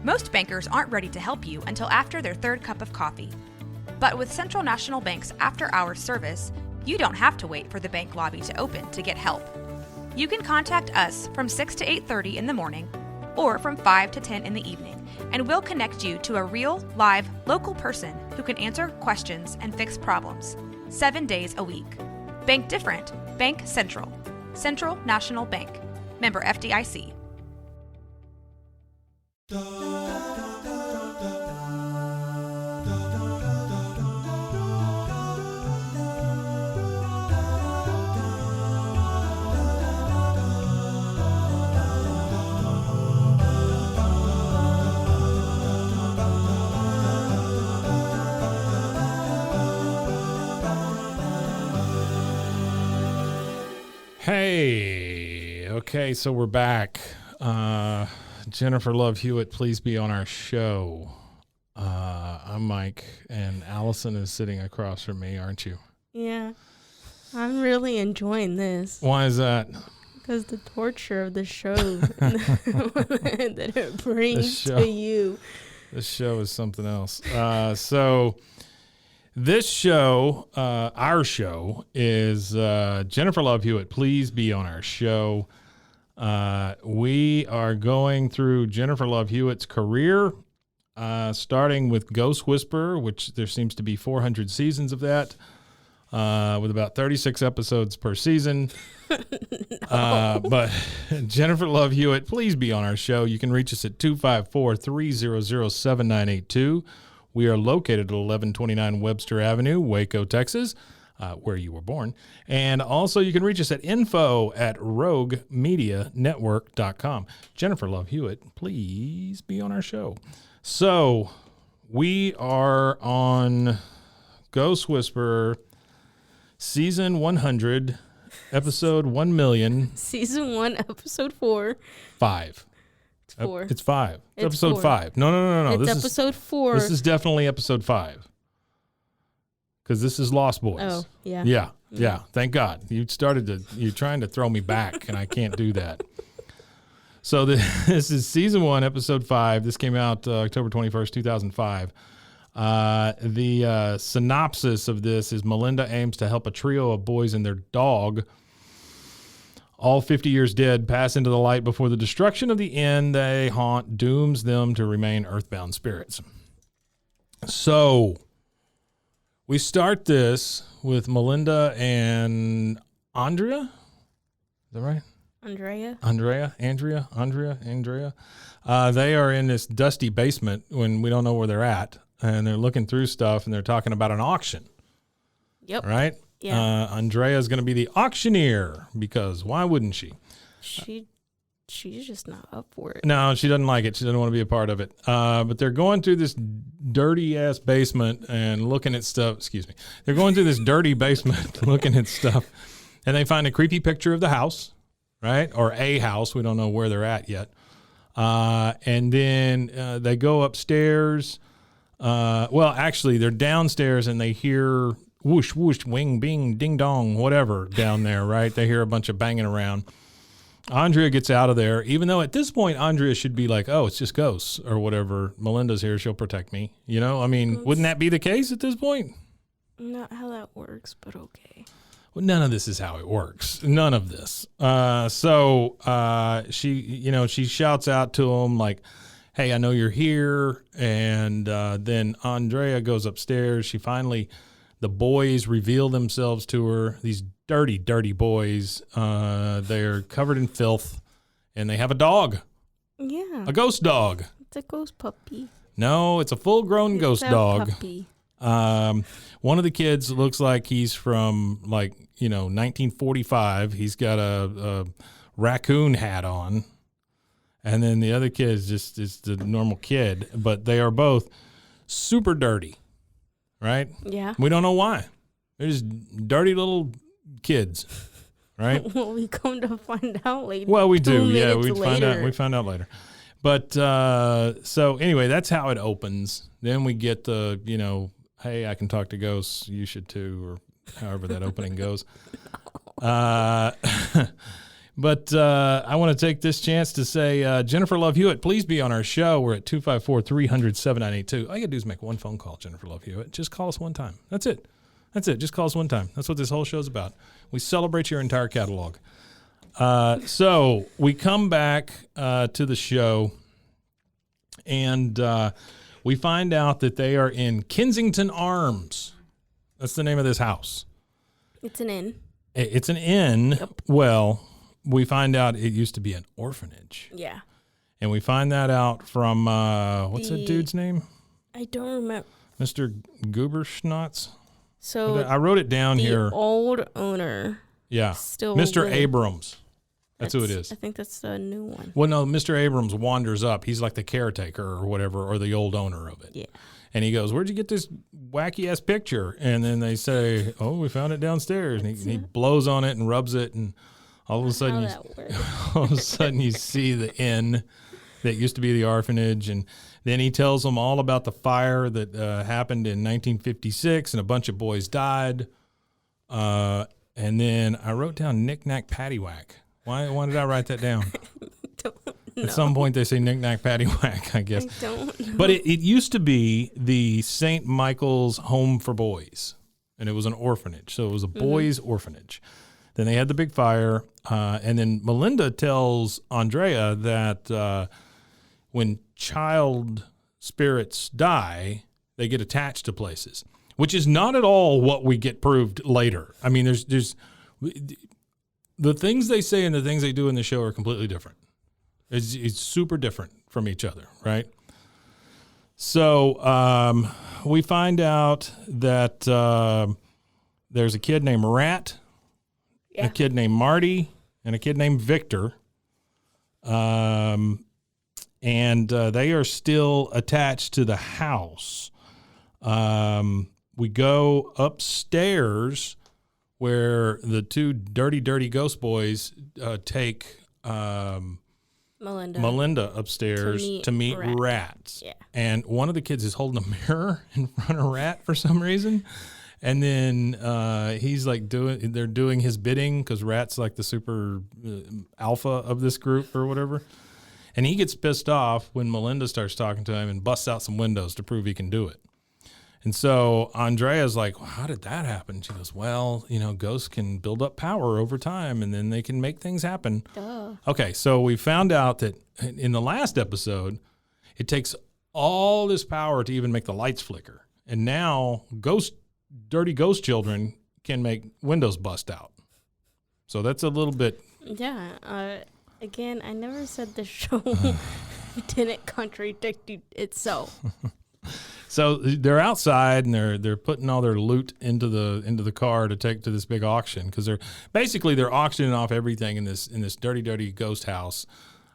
Most bankers aren't ready to help you until after their third cup of coffee. But with Central National Bank's after-hours service, you don't have to wait for the bank lobby to open to get help. You can contact us from 6 to 8:30 in the morning or from 5 to 10 in the evening, and we'll connect you to a real, live, local person who can answer questions and fix problems 7 days a week. Bank different. Bank Central. Central National Bank. Member FDIC. Hey, okay, so we're back. Jennifer Love Hewitt, please be on our show. I'm Mike, and Alison is sitting across from me, aren't you? Yeah, I'm really enjoying this. Why is that? Because the torture of the show that it brings to you. This show is something else. So this show, our show, is Jennifer Love Hewitt. Please be on our show. We are going through Jennifer Love Hewitt's career, starting with Ghost Whisperer, which there seems to be 400 seasons of that, with about 36 episodes per season. But Jennifer Love Hewitt, please be on our show. You can reach us at 254-300-7982. We are located at 1129 Webster Avenue, Waco, Texas, where you were born. And also you can reach us at info@roguemedianetwork.com. Jennifer Love Hewitt, please be on our show. So we are on Ghost Whisperer, Season 100, Episode 1,000,000. Season 1, Episode 4. 5. It's 4. It's 5. It's episode 4. 5. No. It's This Episode 4. This is definitely Episode 5. Because this is Lost Boys. Oh, yeah. Yeah. Thank God. You're trying to throw me back, and I can't do that. So this is Season 1, Episode 5. This came out October 21st, 2005. The synopsis of this is Melinda aims to help a trio of boys and their dog, all 50 years dead, pass into the light before the destruction of the inn they haunt dooms them to remain earthbound spirits. So we start this with Melinda and Andrea. Is that right? Andrea. They are in this dusty basement when we don't know where they're at, and they're looking through stuff, and they're talking about an auction. Yep. Right? Yeah. Andrea's going to be the auctioneer, because why wouldn't she? She's just not up for it. No, she doesn't like it. She doesn't want to be a part of it. But they're going through this dirty-ass basement and looking at stuff. Excuse me. They're going through this dirty basement looking at stuff, and they find a creepy picture of the house, right? Or a house. We don't know where they're at yet. And then they go upstairs. Well, actually, they're downstairs, and they hear whoosh, whoosh, wing, bing, ding, dong, whatever down there, right? They hear a bunch of banging around. Andrea gets out of there, even though at this point, Andrea should be like, oh, it's just ghosts or whatever. Melinda's here. She'll protect me. You know, I mean, wouldn't that be the case at this point? Not how that works, but okay. Well, none of this is how it works. None of this. So she shouts out to him like, hey, I know you're here. And then Andrea goes upstairs. The boys reveal themselves to her. These dirty, dirty boys. They're covered in filth, and they have a dog. Yeah. A ghost dog. It's a ghost puppy. No, it's a full-grown ghost dog. Puppy. One of the kids looks like he's from 1945. He's got a raccoon hat on. And then the other kid is the normal kid, but they are both super dirty, right? Yeah. We don't know why. They're just dirty little kids, right? Well, we come to find out later. Well, we do. 2 Yeah, minutes later. We find out later. But so anyway, that's how it opens. Then we get the, hey, I can talk to ghosts. You should too, or however that opening goes. But I want to take this chance to say, Jennifer Love Hewitt, please be on our show. We're at 254-300-7982. All you got to do is make one phone call, Jennifer Love Hewitt. Just call us one time. That's it. Just call us one time. That's what this whole show's about. We celebrate your entire catalog. So we come back to the show, and we find out that they are in Kensington Arms. That's the name of this house. It's an inn. It's an inn. Yep. Well, we find out it used to be an orphanage. Yeah. And we find that out from, what's that dude's name? I don't remember. Mr. Gooberschnotz? So I wrote it down here. The old owner. Yeah. Still Mr. living. Abrams. That's who it is. I think that's the new one. Well, no, Mr. Abrams wanders up. He's like the caretaker or whatever, or the old owner of it. Yeah. And he goes, "Where'd you get this wacky-ass picture?" And then they say, "Oh, we found it downstairs." And he blows on it and rubs it, and all of a sudden you see the inn that used to be the orphanage. And then he tells them all about the fire that happened in 1956, and a bunch of boys died. And then I wrote down knick-knack paddywhack. Why did I write that down? At some point they say knick-knack paddywhack, I guess. I don't know. But it used to be the St. Michael's Home for Boys, and it was an orphanage. So it was a boys' orphanage. Then they had the big fire, and then Melinda tells Andrea that when child spirits die, they get attached to places, which is not at all what we get proved later. I mean, there's the things they say and the things they do in the show are completely different. It's super different from each other, right? So we find out that there's a kid named Rat, a kid named Marty, and a kid named Victor. And they are still attached to the house. We go upstairs where the two dirty ghost boys take Melinda upstairs to meet Rat. Yeah. And one of the kids is holding a mirror in front of Rat for some reason. And then he's like they're doing his bidding because Rat's like the super alpha of this group or whatever. And he gets pissed off when Melinda starts talking to him and busts out some windows to prove he can do it. And so Andrea's like, well, how did that happen? She goes, well, ghosts can build up power over time and then they can make things happen. Duh. Okay, so we found out that in the last episode, it takes all this power to even make the lights flicker. And now dirty ghost children can make windows bust out. So that's a little bit... Yeah, again, I never said the show didn't contradict itself. So they're outside and they're putting all their loot into the car to take to this big auction because they're auctioning off everything in this dirty ghost house,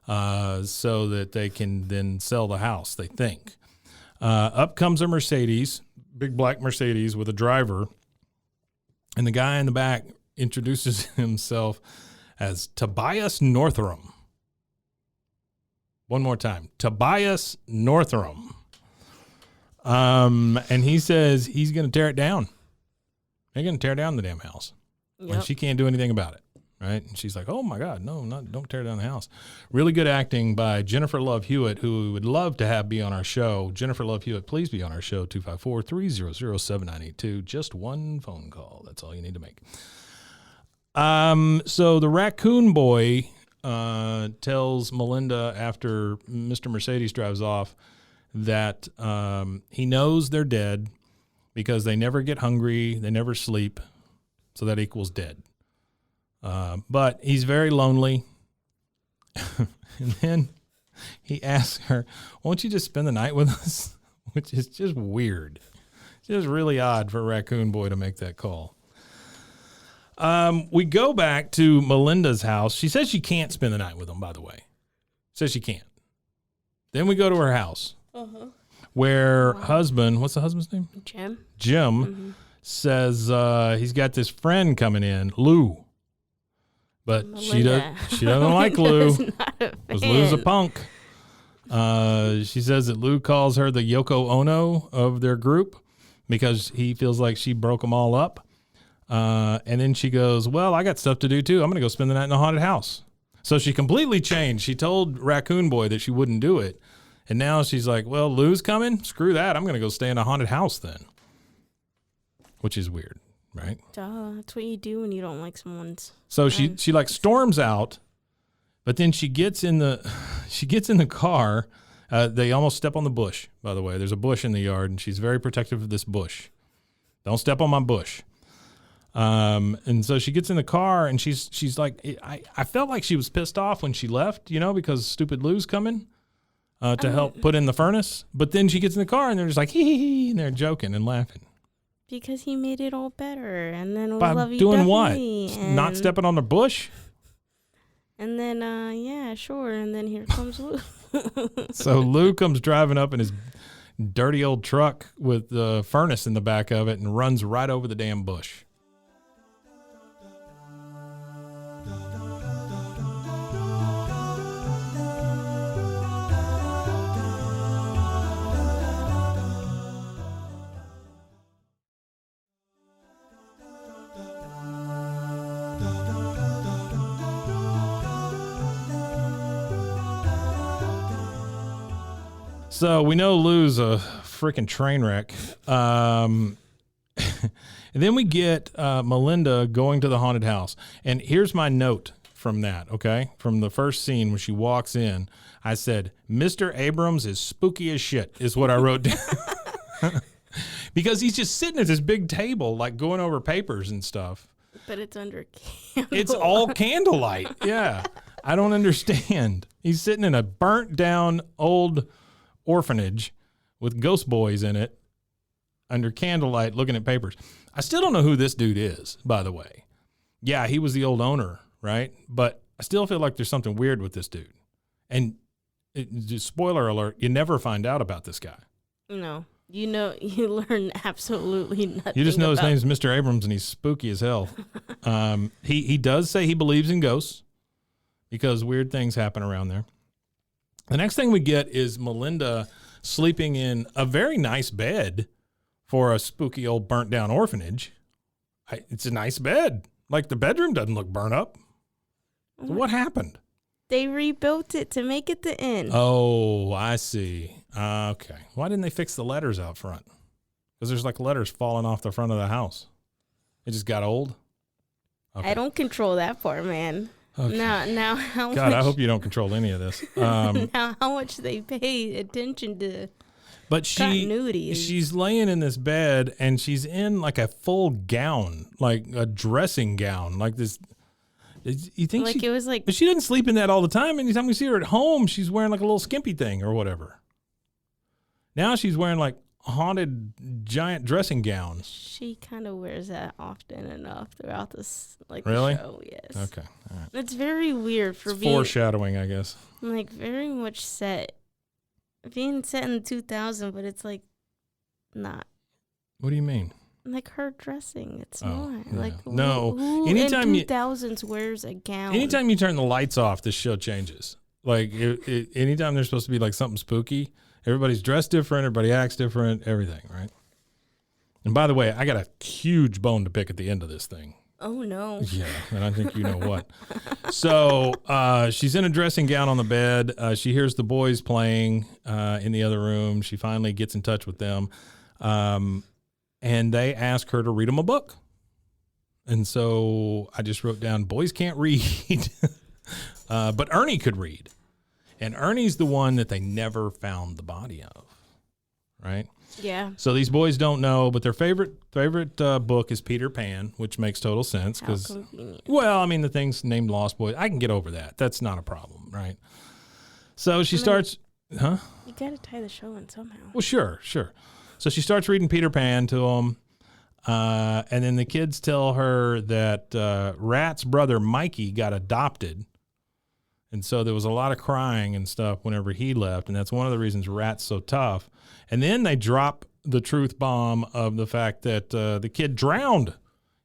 so that they can then sell the house. They think. Up comes a Mercedes, big black Mercedes with a driver, and the guy in the back introduces himself as Tobias Northrum. One more time, Tobias Northrum. And he says he's going to tear it down. They're going to tear down the damn house. Yep. And she can't do anything about it, right? And she's like, oh, my God, no, don't tear down the house. Really good acting by Jennifer Love Hewitt, who we would love to have be on our show. Jennifer Love Hewitt, please be on our show, 254-300-7982. Just one phone call. That's all you need to make. So the raccoon boy tells Melinda after Mr. Mercedes drives off that he knows they're dead because they never get hungry, they never sleep, so that equals dead. But he's very lonely. And then he asks her, won't you just spend the night with us? Which is just weird. It's just really odd for a raccoon boy to make that call. We go back to Melinda's house. She says she can't spend the night with him, by the way. Says she can't. Then we go to her house. Where husband, what's the husband's name? Jim says he's got this friend coming in, Lou. But Melinda. she doesn't like Lou. Not a Because fan. Lou's a punk. She says that Lou calls her the Yoko Ono of their group because he feels like she broke them all up. And then she goes, well, I got stuff to do too. I'm going to go spend the night in the haunted house. So she completely changed. She told Raccoon Boy that she wouldn't do it. And now she's like, well, Lou's coming? Screw that. I'm going to go stay in a haunted house then. Which is weird, right? Duh, that's what you do when you don't like someone's. So she like storms out, but then she gets in the car. They almost step on the bush, by the way. There's a bush in the yard, and she's very protective of this bush. Don't step on my bush. And so she gets in the car, and she's like, I felt like she was pissed off when she left, because stupid Lou's coming to help put in the furnace. But then she gets in the car, and they're just like, hee hee hee, and they're joking and laughing. Because he made it all better, and then by love you doing what? and Not stepping on the bush? And then, yeah, sure. And then here comes Lou. So Lou comes driving up in his dirty old truck with the furnace in the back of it and runs right over the damn bush. So we know Lou's a freaking train wreck. And then we get Melinda going to the haunted house. And here's my note from that, okay? From the first scene when she walks in, I said, Mr. Abrams is spooky as shit, is what I wrote down. Because he's just sitting at this big table, like going over papers and stuff. But it's under candle. It's all candlelight. Yeah. I don't understand. He's sitting in a burnt down old orphanage with ghost boys in it under candlelight looking at papers. I still don't know who this dude is, by the way. Yeah, he was the old owner, right? But I still feel like there's something weird with this dude. And just spoiler alert, you never find out about this guy. No. You learn absolutely nothing. You just know his name's Mr. Abrams and he's spooky as hell. He does say he believes in ghosts because weird things happen around there. The next thing we get is Melinda sleeping in a very nice bed for a spooky old burnt down orphanage. It's a nice bed. Like the bedroom doesn't look burnt up. So what happened? They rebuilt it to make it the inn. Oh, I see. Okay. Why didn't they fix the letters out front? Because there's like letters falling off the front of the house. It just got old. Okay. I don't control that part, man. Okay. Now how God, much, I hope you don't control any of this. now how much they pay attention to But continuity. she's laying in this bed and she's in like a full gown, like a dressing gown, like this. You think like it was like, but she doesn't sleep in that all the time. Anytime we see her at home, she's wearing like a little skimpy thing or whatever. Now she's wearing like a haunted giant dressing gown. she kind of wears that often enough throughout this Really? the show. Yes. Okay, all right. It's very weird for It's being foreshadowing, I guess. like very much being set in 2000, but it's like not What do you mean? like her dressing. It's Oh, not yeah. like No. Who Anytime in 2000s wears a gown? Anytime you turn the lights off, this show changes. Like anytime there's supposed to be like something spooky, everybody's dressed different, everybody acts different, everything, right? And by the way, I got a huge bone to pick at the end of this thing. Oh no. Yeah, and I think you know what. So she's in a dressing gown on the bed. She hears the boys playing in the other room. She finally gets in touch with them. And they ask her to read them a book. And so I just wrote down, boys can't read, but Ernie could read. And Ernie's the one that they never found the body of, right? Yeah. So these boys don't know, but their favorite book is Peter Pan, which makes total sense. How Because, convenient. well, I mean, the thing's named Lost Boys. I can get over that. That's not a problem, right? So she starts, huh? You gotta tie the show in somehow. Well, sure. So she starts reading Peter Pan to them, and then the kids tell her that Rat's brother Mikey got adopted, and so there was a lot of crying and stuff whenever he left, and that's one of the reasons Rat's so tough. And then they drop the truth bomb of the fact that the kid drowned.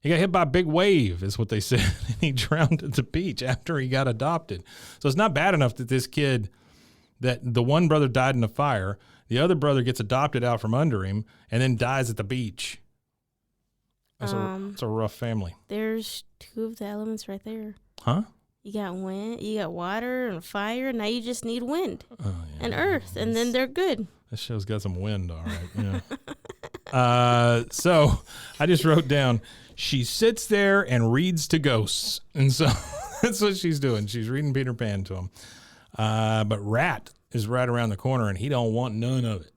He got hit by a big wave, is what they said, and he drowned at the beach after he got adopted. So it's not bad enough that this kid, that the one brother died in a fire, the other brother gets adopted out from under him and then dies at the beach. That's a rough family. There's two of the elements right there. Huh? You got wind, you got water and fire. Now you just need wind and earth, and then they're good. This show's got some wind, all right. Yeah. So I just wrote down, she sits there and reads to ghosts. And so that's what she's doing. She's reading Peter Pan to him. But Rat is right around the corner, and he don't want none of it.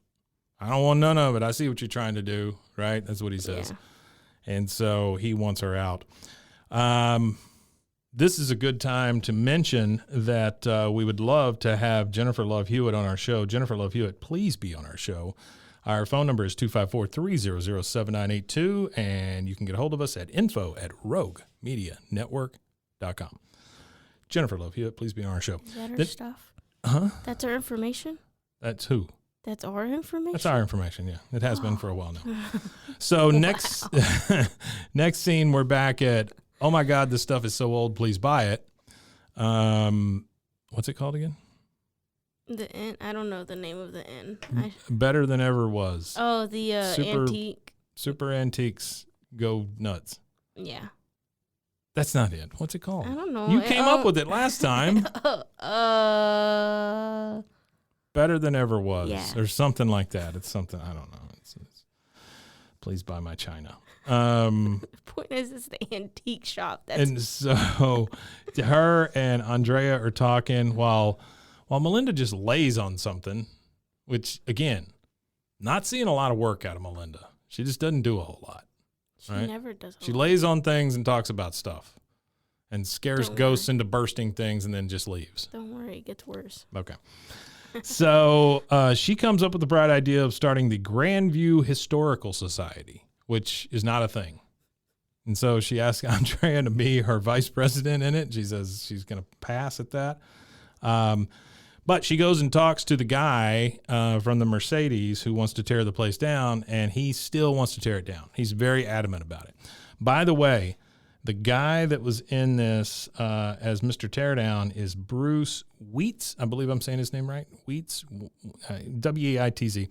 I don't want none of it. I see what you're trying to do, right? That's what he says. Yeah. And so he wants her out. This is a good time to mention that we would love to have Jennifer Love Hewitt on our show. Jennifer Love Hewitt, please be on our show. Our phone number is 254-300-7982, and you can get a hold of us at info@roguemedianetwork.com. Jennifer Love Hewitt, please be on our show. Is that her stuff? That's our information? That's who? That's our information? That's our information, yeah. It has been for a while now. So next scene, we're back at, oh my God, this stuff is so old, please buy it. What's it called again? The inn. I don't know the name of the inn. Better Than Ever Was. Oh, the antique. Super Antiques Go Nuts. Yeah. That's not it. What's it called? I don't know. You came up with it last time. Better Than Ever Was. Yeah. Or something like that. It's something, I don't know. It's please buy my china. The point is, it's the antique shop. And so her and Andrea are talking while Melinda just lays on something, which, again, not seeing a lot of work out of Melinda. She just doesn't do a whole lot. She never does. She lays on things and talks about stuff and scares ghosts into bursting things and then just leaves. Don't worry, it gets worse. Okay. So she comes up with the bright idea of starting the Grandview Historical Society, which is not a thing. And so she asks Andrea to be her vice president in it. She says she's going to pass at that. But she goes and talks to the guy from the Mercedes who wants to tear the place down, and he still wants to tear it down. He's very adamant about it. By the way, the guy that was in this as Mr. Teardown is Bruce Weitz. I believe I'm saying his name right. Weitz, Weitz.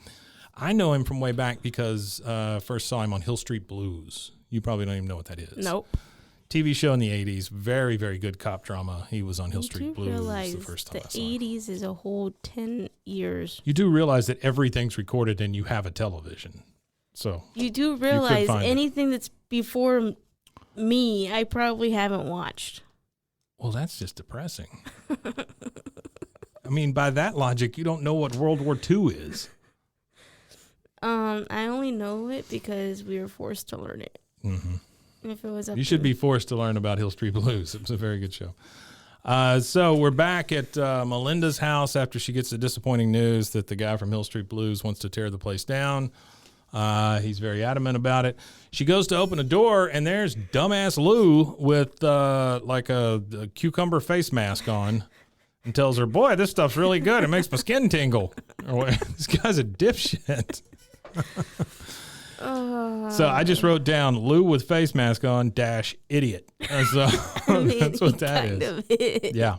I know him from way back because first saw him on Hill Street Blues. You probably don't even know what that is. Nope. TV show in the 80s. Very, very good cop drama. He was on Hill Street Blues the first time I saw him. The 80s is a whole 10 years. You do realize that everything's recorded and you have a television. So you do realize anything that's before me, I probably haven't watched. Well, that's just depressing. I mean, by that logic, you don't know what World War II is. I only know it because we were forced to learn it. Mm-hmm. If it was up you should be forced to learn about Hill Street Blues. It was a very good show. So we're back at Melinda's house after she gets the disappointing news that the guy from Hill Street Blues wants to tear the place down. He's very adamant about it. She goes to open a door, and there's dumbass Lou with like a cucumber face mask on and tells her, boy, this stuff's really good. It makes my skin tingle. This guy's a dipshit. So I just wrote down Lou with face mask on - idiot. So that's what that is. Yeah.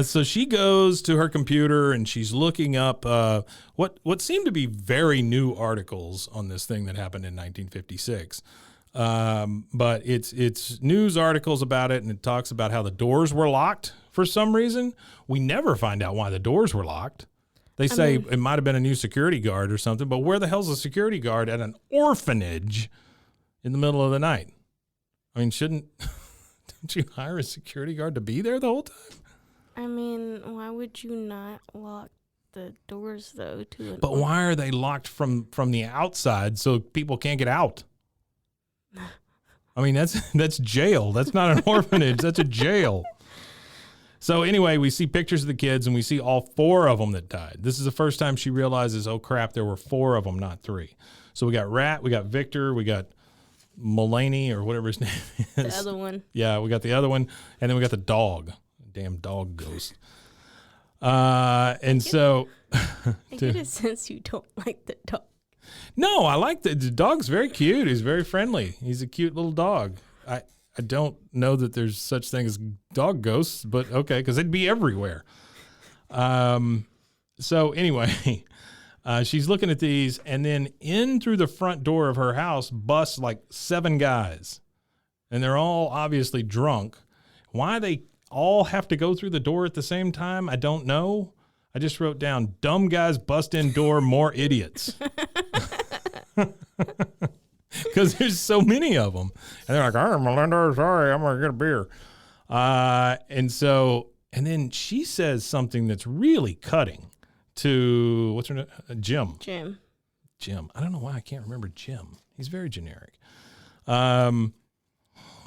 So she goes to her computer and she's looking up what seemed to be very new articles on this thing that happened in 1956. But it's news articles about it, and it talks about how the doors were locked for some reason. We never find out why the doors were locked. They say it might have been a new security guard or something, but where the hell's a security guard at an orphanage in the middle of the night? I mean, don't you hire a security guard to be there the whole time? I mean, why would you not lock the doors, though? But why are they locked from the outside so people can't get out? I mean, that's jail. That's not an orphanage. That's a jail. So anyway, we see pictures of the kids, and we see all 4 of them that died. This is the first time she realizes, oh, crap, there were 4 of them, not 3. So we got Rat, we got Victor, we got Mulaney, or whatever his name is. The other one. Yeah, we got the other one, and then we got the dog. Damn dog ghost. And so... I get a sense you don't like the dog. No, I like the dog's very cute. He's very friendly. He's a cute little dog. I don't know that there's such thing as dog ghosts, but okay, because they'd be everywhere. So anyway, she's looking at these, and then in through the front door of her house busts like 7 guys, and they're all obviously drunk. Why they all have to go through the door at the same time? I don't know. I just wrote down, dumb guys bust in door, more idiots. Because there's so many of them. And they're like, all right, Melinda, sorry, I'm going to get a beer. And then she says something that's really cutting to, what's her name? Jim. I don't know why I can't remember Jim. He's very generic.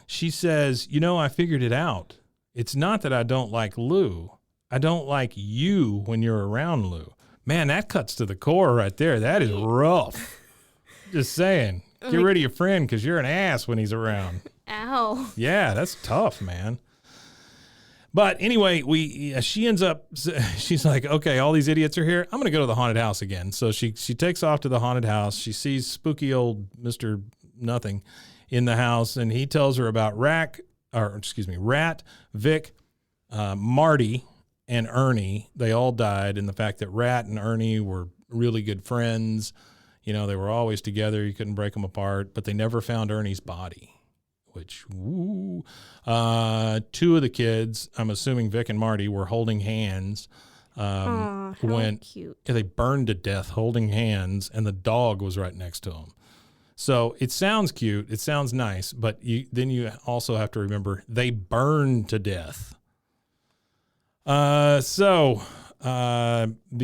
She says, I figured it out. It's not that I don't like Lou. I don't like you when you're around Lou. Man, that cuts to the core right there. That is rough. Just saying. Get rid of your friend because you're an ass when he's around. Ow. Yeah, that's tough, man. But anyway, she ends up, she's like, okay, all these idiots are here. I'm going to go to the haunted house again. So she takes off to the haunted house. She sees spooky old Mr. Nothing in the house, and he tells her about Rat, Vic, Marty, and Ernie. They all died, and the fact that Rat and Ernie were really good friends. They were always together. You couldn't break them apart, but they never found Ernie's body. Which, two of the kids, I'm assuming Vic and Marty, were holding hands. How cute. They burned to death holding hands, and the dog was right next to them. So it sounds cute. It sounds nice, but then you also have to remember they burned to death. The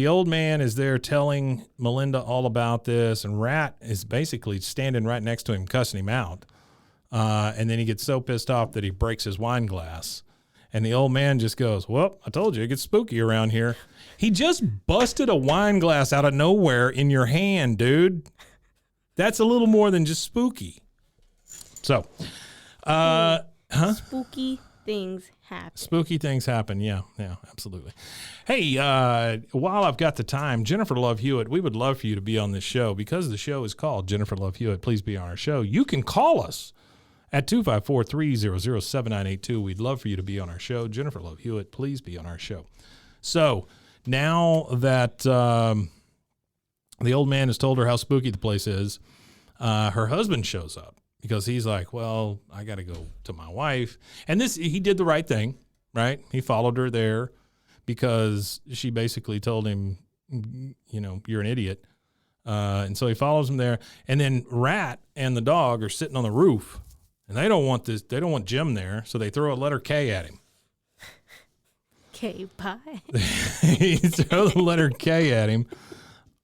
old man is there telling Melinda all about this, and Rat is basically standing right next to him, cussing him out. And then he gets so pissed off that he breaks his wine glass. And the old man just goes, well, I told you, it gets spooky around here. He just busted a wine glass out of nowhere in your hand, dude. That's a little more than just spooky. So, Spooky things happen. Spooky things happen. Yeah, absolutely. Hey, while I've got the time, Jennifer Love Hewitt, we would love for you to be on this show because the show is called Jennifer Love Hewitt. Please be on our show. You can call us at 254-300-7982. We'd love for you to be on our show. Jennifer Love Hewitt, please be on our show. So now that the old man has told her how spooky the place is, her husband shows up because he's like, well, I got to go to my wife. And he did the right thing, right? He followed her there because she basically told him, you're an idiot. And so he follows him there. And then Rat and the dog are sitting on the roof. And they don't want this. They don't want Jim there, so they throw a letter K at him. K, bye. He throws the letter K at him,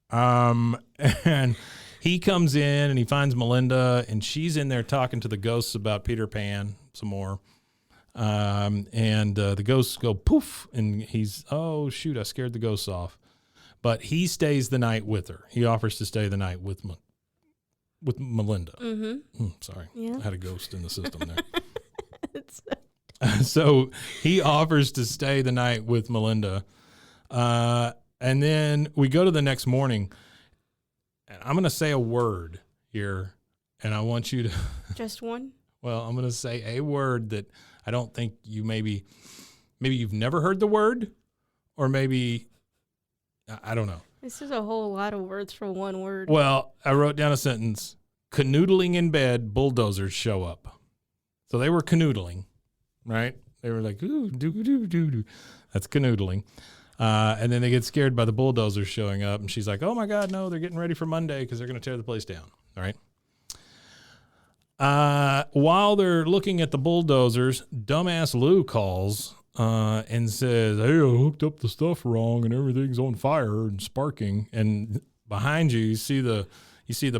and he comes in and he finds Melinda, and she's in there talking to the ghosts about Peter Pan some more. And the ghosts go poof, and he's, oh shoot, I scared the ghosts off. But he stays the night with her. He offers to stay the night with Melinda. Mm-hmm. Sorry. Yeah. I had a ghost in the system there. So he offers to stay the night with Melinda. And then we go to the next morning. And I'm going to say a word here. And I want you to. Just one? Well, I'm going to say a word that I don't think you maybe you've never heard the word. Or maybe, I don't know. This is a whole lot of words for one word. Well, I wrote down a sentence. Canoodling in bed, bulldozers show up. So they were canoodling, right? They were like, ooh, doo-doo-doo-doo. That's canoodling. And then they get scared by the bulldozers showing up. And she's like, oh, my God, no, they're getting ready for Monday because they're going to tear the place down, all right? While they're looking at the bulldozers, dumbass Lou calls and says, hey, I hooked up the stuff wrong and everything's on fire and sparking. And behind you, you see the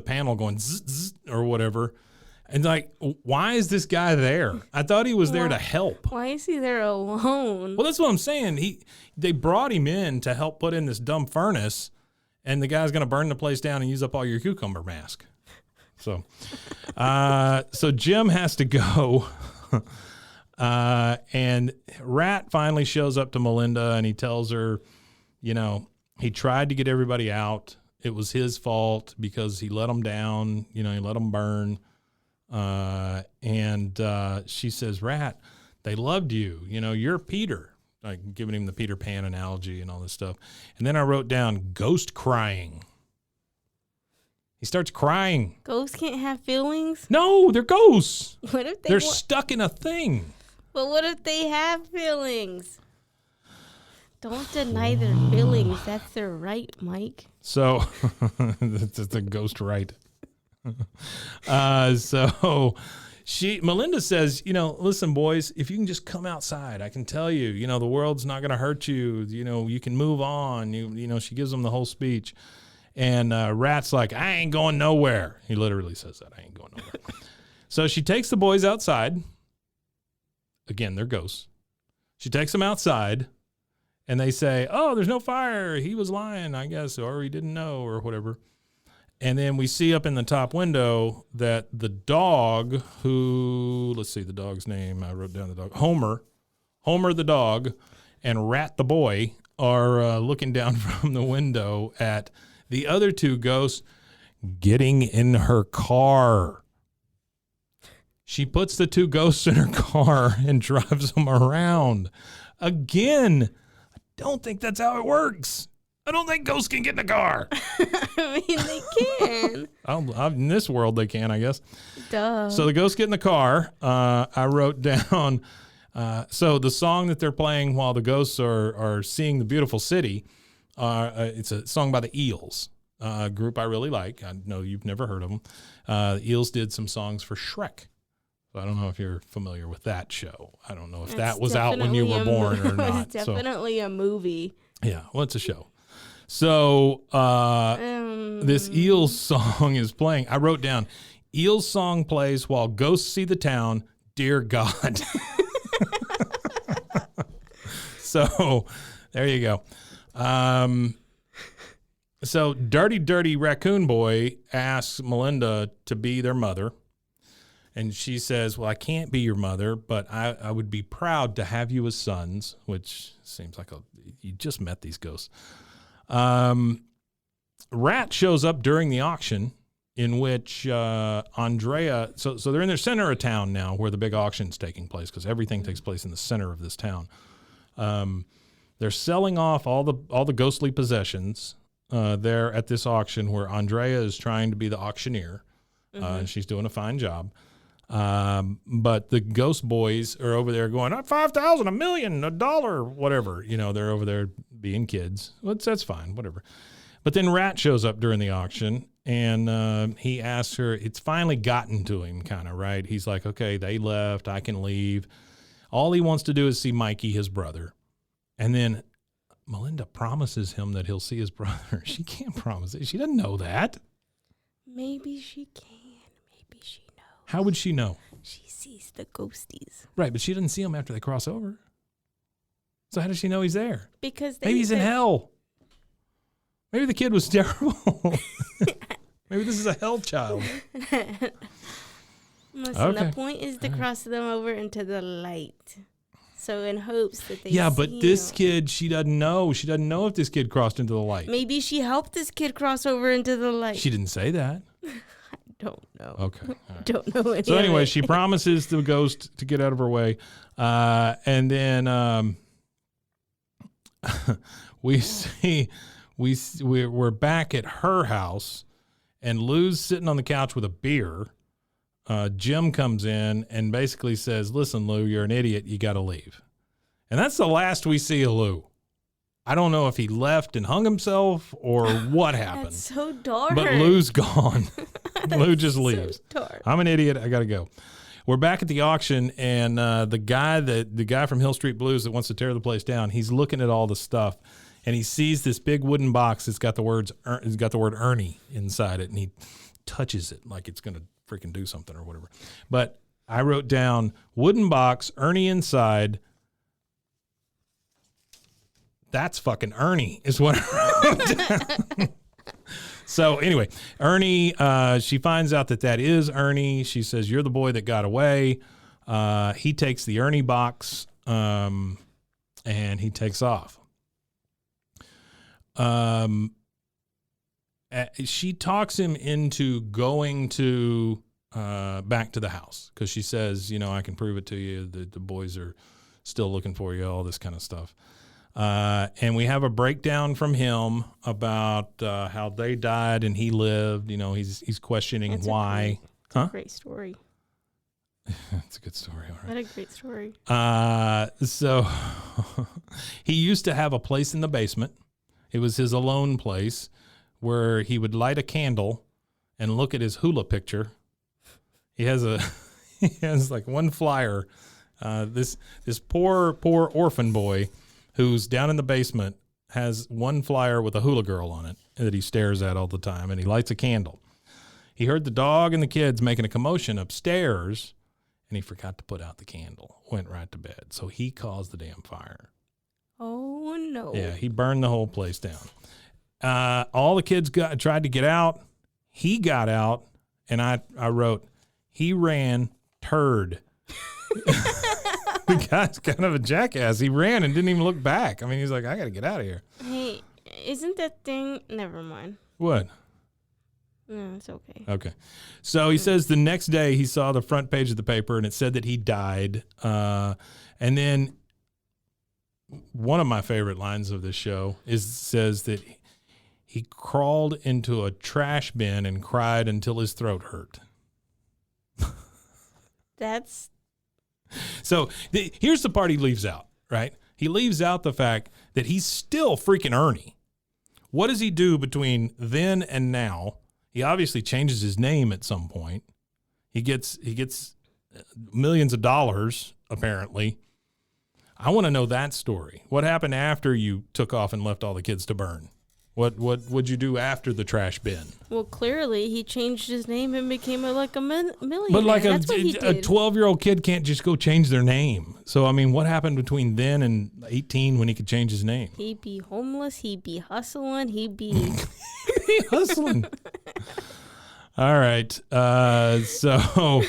panel going zzz, zzz, or whatever. And like, why is this guy there? I thought he was there to help. Why is he there alone? Well, that's what I'm saying. They brought him in to help put in this dumb furnace, and the guy's going to burn the place down and use up all your cucumber mask. So Jim has to go. And Rat finally shows up to Melinda and he tells her, he tried to get everybody out. It was his fault because he let them down, he let them burn. And she says, Rat, they loved you. You're Peter, like giving him the Peter Pan analogy and all this stuff. And then I wrote down ghost crying. He starts crying. Ghosts can't have feelings? No, they're ghosts. What if they're stuck in a thing? But what if they have feelings? Don't deny their feelings. That's their right, Mike. So, that's a ghost right. So Melinda says, listen, boys, if you can just come outside, I can tell you, the world's not going to hurt you. You can move on. She gives them the whole speech. And Rat's like, I ain't going nowhere. He literally says that. I ain't going nowhere. So she takes the boys outside. Again, they're ghosts. She takes them outside. And they say, oh, there's no fire. He was lying, I guess, or he didn't know or whatever. And then we see up in the top window that the dog let's see the dog's name. I wrote down the dog. Homer the dog, and Rat the boy are looking down from the window at the other two ghosts getting in her car. She puts the two ghosts in her car and drives them around. Again, I don't think that's how it works. I don't think ghosts can get in a car. I mean, they can. In this world, they can, I guess. Duh. So the ghosts get in the car. I wrote down, so the song that they're playing while the ghosts are seeing the beautiful city, it's a song by the Eels, a group I really like. I know you've never heard of them. The Eels did some songs for Shrek. I don't know if you're familiar with that show. I don't know if that was out when you were born or not. It's definitely a movie. Yeah, well, it's a show. So this Eels song is playing. I wrote down, Eels song plays while ghosts see the town. Dear God. So there you go. So Dirty Raccoon Boy asks Melinda to be their mother. And she says, well, I can't be your mother, but I would be proud to have you as sons, which seems like you just met these ghosts. Rat shows up during the auction in which Andrea, so they're in the center of town now where the big auction's taking place because everything takes place in the center of this town. They're selling off all the ghostly possessions there at this auction where Andrea is trying to be the auctioneer. And she's doing a fine job. But the ghost boys are over there going, 5,000, $1 million, $1, whatever. They're over there being kids. That's fine, whatever. But then Rat shows up during the auction and he asks her, it's finally gotten to him kind of, right? He's like, okay, they left, I can leave. All he wants to do is see Mikey, his brother. And then Melinda promises him that he'll see his brother. She can't promise it. She doesn't know that. Maybe she can. Maybe she knows. How would she know? She sees the ghosties. Right, but she doesn't see him after they cross over. So how does she know he's there? Because maybe he's in hell. Maybe the kid was terrible. Maybe this is a hell child. Listen, the point is to cross them over into the light. So in hopes that they but this kid, she doesn't know. She doesn't know if this kid crossed into the light. Maybe she helped this kid cross over into the light. She didn't say that. I don't know. Okay. Right. Don't know any So anyway, she promises the ghost to get out of her way. And then we're back at her house and Lou's sitting on the couch with a beer. Jim comes in and basically says, listen, Lou, you're an idiot. You got to leave. And that's the last we see of Lou. I don't know if he left and hung himself or what happened. That's so dark. But Lou's gone. Lou just leaves. So dark. I'm an idiot. I got to go. We're back at the auction, and the guy from Hill Street Blues that wants to tear the place down, he's looking at all the stuff, and he sees this big wooden box that's got the word Ernie inside it, and he touches it like it's going to freaking do something or whatever. But I wrote down wooden box, Ernie inside. That's fucking Ernie is what I wrote down. So anyway, Ernie, she finds out that is Ernie. She says, you're the boy that got away. He takes the Ernie box and he takes off. She talks him into going to back to the house because she says, I can prove it to you. The boys are still looking for you, all this kind of stuff. And we have a breakdown from him about how they died and he lived. He's questioning why. That's a great story. That's a good story. All right. What a great story. So he used to have a place in the basement. It was his alone place where he would light a candle and look at his hula picture. He has like one flyer. This poor orphan boy who's down in the basement has one flyer with a hula girl on it that he stares at all the time, and he lights a candle. He heard the dog and the kids making a commotion upstairs, and he forgot to put out the candle. Went right to bed. So he caused the damn fire. Oh, no. Yeah, he burned the whole place down. All the kids tried to get out. He got out, and I wrote, he ran turd. The guy's kind of a jackass. He ran and didn't even look back. I mean, he's like, I got to get out of here. Hey, isn't that thing... Never mind. What? No, it's okay. Okay. So he says the next day he saw the front page of the paper, and it said that he died. And then one of my favorite lines of this show says that he crawled into a trash bin and cried until his throat hurt. That's... So here's the part he leaves out, right? He leaves out the fact that he's still freaking Ernie. What does he do between then and now? He obviously changes his name at some point. He gets millions of dollars, apparently. I want to know that story. What happened after you took off and left all the kids to burn? What would you do after the trash bin? Well, clearly he changed his name and became a millionaire. But like That's what he a did. 12-year-old kid can't just go change their name. So, I mean, what happened between then and 18 when he could change his name? He'd be homeless. He'd be hustling. He'd be... Hustling. All right. So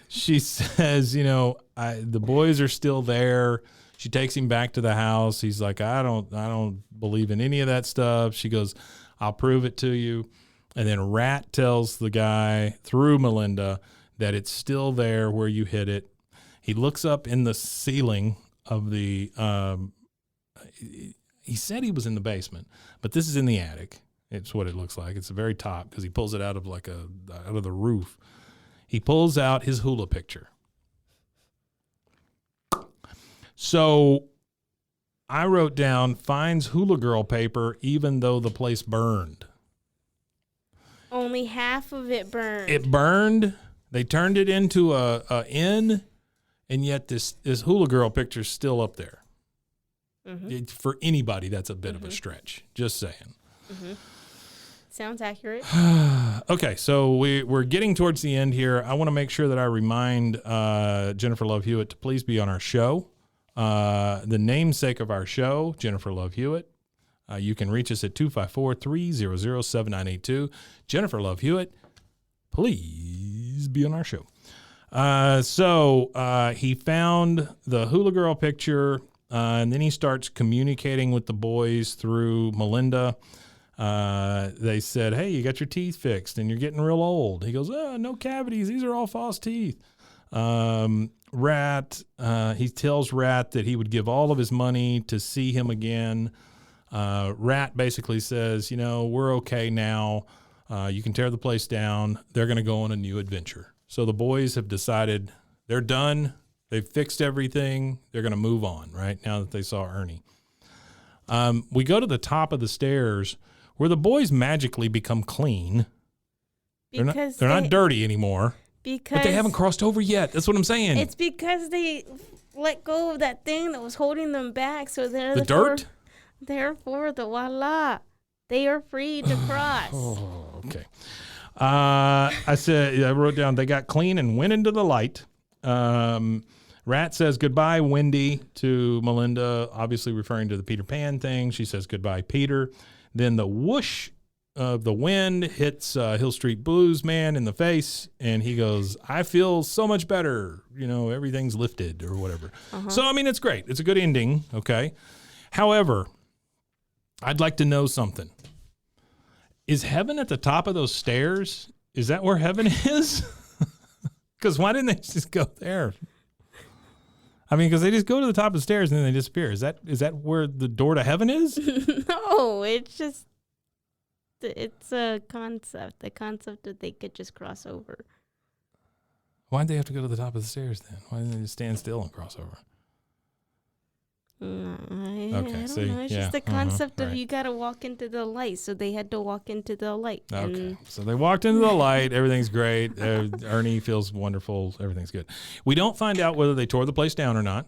she says, the boys are still there. She takes him back to the house. He's like, I don't believe in any of that stuff. She goes, I'll prove it to you. And then Rat tells the guy through Melinda that it's still there where you hid it. He looks up in the ceiling of the, he said he was in the basement, but this is in the attic. It's what it looks like. It's the very top because he pulls it out of out of the roof. He pulls out his hula picture. So I wrote down, finds hula girl paper even though the place burned. Only half of it burned. It burned. They turned it into a inn, and yet this hula girl picture's still up there. Mm-hmm. For anybody, that's a bit of a stretch. Just saying. Mm-hmm. Sounds accurate. Okay, so we're getting towards the end here. I want to make sure that I remind Jennifer Love Hewitt to please be on our show. The namesake of our show, Jennifer Love Hewitt. You can reach us at 254-300-7982. Jennifer Love Hewitt, please be on our show. So he found the hula girl picture, and then he starts communicating with the boys through Melinda. They said, hey, you got your teeth fixed and you're getting real old. He goes, no cavities. These are all false teeth. Rat, he tells Rat that he would give all of his money to see him again. Rat basically says, we're okay now. You can tear the place down. They're going to go on a new adventure. So the boys have decided they're done. They've fixed everything. They're going to move on, right, now that they saw Ernie. We go to the top of the stairs where the boys magically become clean. They're not dirty anymore. But they haven't crossed over yet. That's what I'm saying. It's because they let go of that thing that was holding them back. So they're the dirt? Therefore, voila, they are free to cross. Oh, okay. I wrote down, they got clean and went into the light. Rat says goodbye, Wendy, to Melinda, obviously referring to the Peter Pan thing. She says goodbye, Peter. Then the whoosh of the wind hits Hill Street Blues man in the face, and he goes, I feel so much better. Everything's lifted or whatever. Uh-huh. So, I mean, it's great. It's a good ending, okay? However, I'd like to know something. Is heaven at the top of those stairs? Is that where heaven is? Because why didn't they just go there? I mean, because they just go to the top of the stairs and then they disappear. Is that where the door to heaven is? No, it's a concept. The concept that they could just cross over. Why'd they have to go to the top of the stairs then? Why didn't they just stand still and cross over? I Okay, don't see, know. It's yeah, just the concept of right. you got to walk into the light, so they had to walk into the light. Okay, so they walked into the light. Everything's great. Ernie feels wonderful. Everything's good. We don't find out whether they tore the place down or not.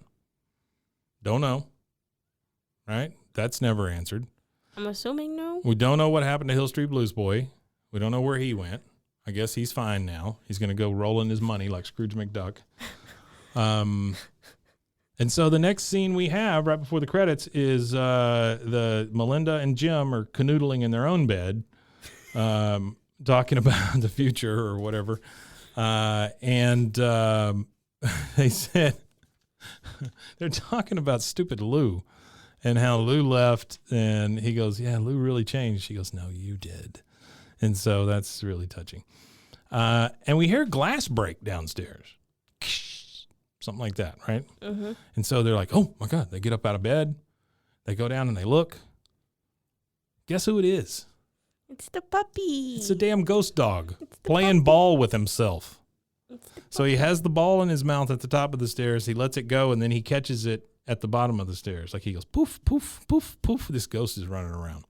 Don't know. Right? That's never answered. I'm assuming no. We don't know what happened to Hill Street Blues Boy. We don't know where he went. I guess he's fine now. He's going to go rolling his money like Scrooge McDuck. And so the next scene we have right before the credits is the Melinda and Jim are canoodling in their own bed, talking about the future or whatever. And they said they're talking about stupid Lou and how Lou left. And he goes, yeah, Lou really changed. She goes, no, you did. And so that's really touching. And we hear glass break downstairs. Something like that, right? Mm-hmm. And so they're like, oh, my God. They get up out of bed. They go down and they look. Guess who it is? It's the puppy. It's a damn ghost dog playing ball with himself. So he has the ball in his mouth at the top of the stairs. He lets it go, and then he catches it at the bottom of the stairs. Like he goes, poof, poof, poof, poof. This ghost is running around.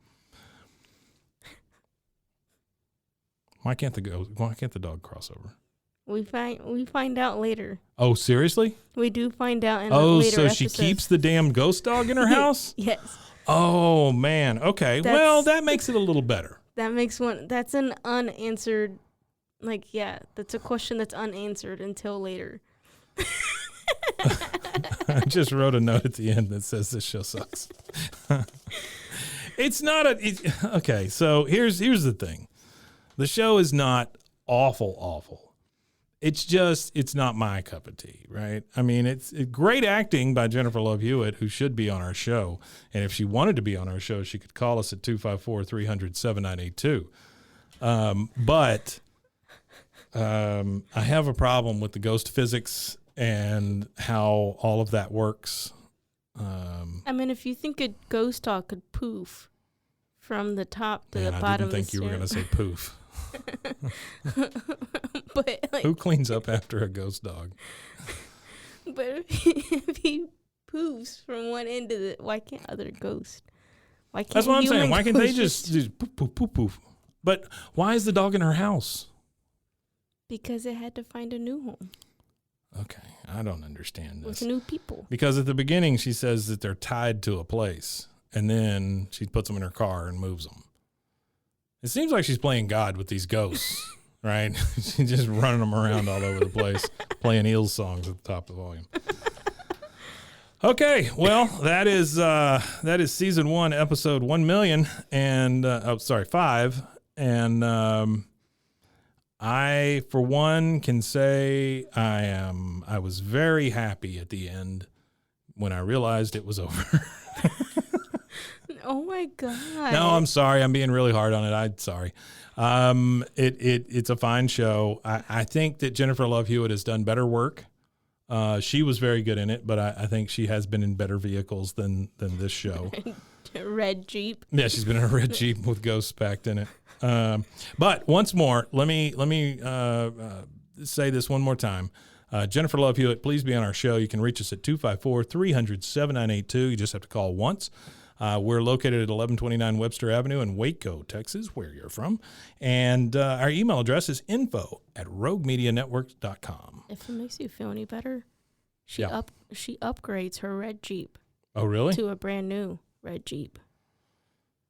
Why can't the dog cross over? We find out later. Oh, seriously? We do find out in a later so she keeps the damn ghost dog in her house? Yes. Oh, man. Okay. Well, that makes it a little better. That's an unanswered, that's a question that's unanswered until later. I just wrote a note at the end that says this show sucks. It's not okay, so here's the thing. The show is not awful. It's not my cup of tea, right? I mean, it's great acting by Jennifer Love Hewitt, who should be on our show. And if she wanted to be on our show, she could call us at 254-300-7982. But I have a problem with the ghost physics and how all of that works. I mean, if you think a ghost dog could poof from the top to the bottom of the stairs. I didn't think you were going to say poof. But who cleans up after a ghost dog? But if he poofs from one end to the, why can't other ghosts? Why can't? That's what I'm saying. Why can't they just poof poof poof poof? But why is the dog in her house? Because it had to find a new home. Okay, I don't understand this. With new people. Because at the beginning she says that they're tied to a place, and then she puts them in her car and moves them. It seems like she's playing God with these ghosts, right? She's just running them around all over the place, playing Eels songs at the top of the volume. Okay, well, that is season 1, episode 1,000,000, and 5. And I, for one, can say I was very happy at the end when I realized it was over. Oh my God. No, I'm sorry. I'm being really hard on it. I'm sorry. It's a fine show. I think that Jennifer Love Hewitt has done better work. She was very good in it, but I think she has been in better vehicles than this show. Red Jeep. Yeah, she's been in a red Jeep with ghosts packed in it. But once more, let me say this one more time. Jennifer Love Hewitt, please be on our show. You can reach us at 254-300-7982. You just have to call once. We're located at 1129 Webster Avenue in Waco, Texas, where you're from. And our email address is info@roguemedianetwork.com. If it makes you feel any better, she upgrades her red Jeep. Oh, really? To a brand new red Jeep.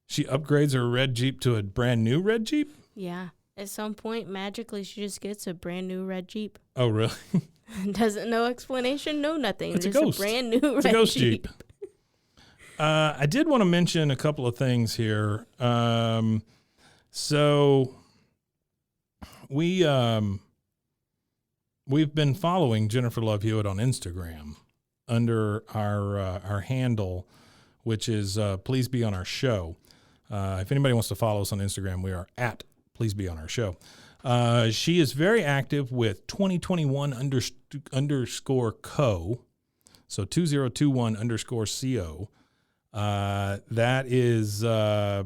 She upgrades her red Jeep to a brand new red Jeep? Yeah. At some point, magically, she just gets a brand new red Jeep. Oh, really? No explanation, no nothing. It's just a ghost. A brand new it's red a ghost Jeep. I did want to mention a couple of things here. So we've been following Jennifer Love Hewitt on Instagram under our handle, which is Please Be On Our Show. If anybody wants to follow us on Instagram, we are at Please Be On Our Show. She is very active with 2021 underscore co. So 2021 underscore co. That is the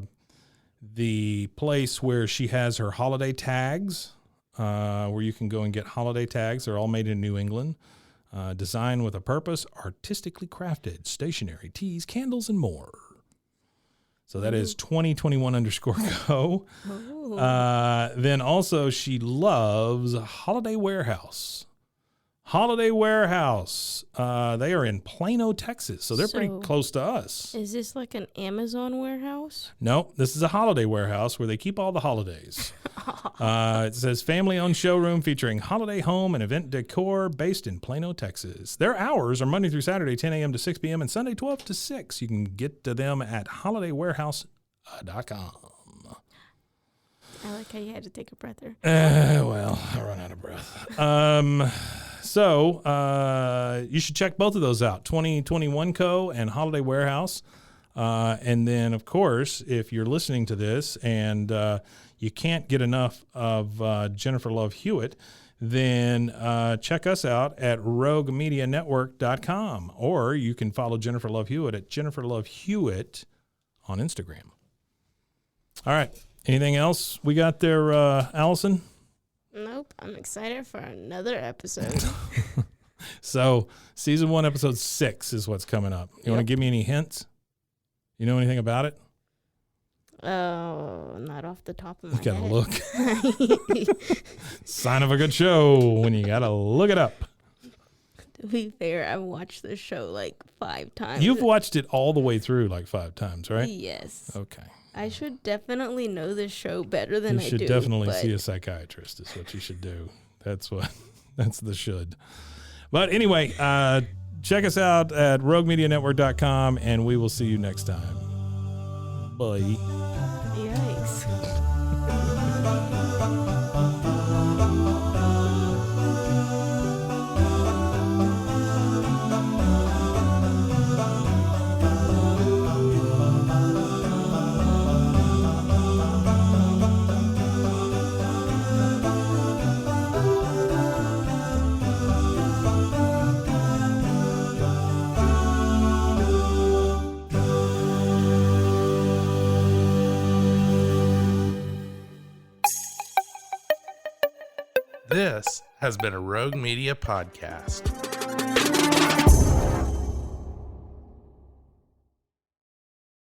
place where she has her holiday tags. where you can go and get holiday tags. They're all made in New England. Designed with a purpose, artistically crafted, stationery, teas, candles, and more. So that is 2021_go. Then also she loves Holiday Warehouse. Holiday Warehouse. They are in Plano, Texas. So they're pretty close to us. Is this like an Amazon warehouse? No, this is a holiday warehouse where they keep all the holidays. It says family-owned showroom featuring holiday home and event decor based in Plano, Texas. Their hours are Monday through Saturday, 10 a.m. to 6 p.m. and Sunday, 12 to 6. You can get to them at holidaywarehouse.com. I like how you had to take a breath there. Well, I run out of breath. So you should check both of those out, 2021Co and Holiday Warehouse. And then, of course, if you're listening to this and you can't get enough of Jennifer Love Hewitt, then check us out at roguemedianetwork.com, or you can follow Jennifer Love Hewitt at Jennifer Love Hewitt on Instagram. All right. Anything else we got there, Alison? Nope. I'm excited for another episode. So, season 1, episode 6 is what's coming up. You want to give me any hints? You know anything about it? Oh, not off the top of my head. You gotta look. Sign of a good show when you gotta look it up. To be fair, I've watched this show like 5 times. You've watched it all the way through like 5 times, right? Yes. Okay. I should definitely know this show better than I do. You should definitely see a psychiatrist is what you should do. That's the should. But anyway, check us out at roguemedianetwork.com, and we will see you next time. Bye. Yikes. This has been a Rogue Media podcast.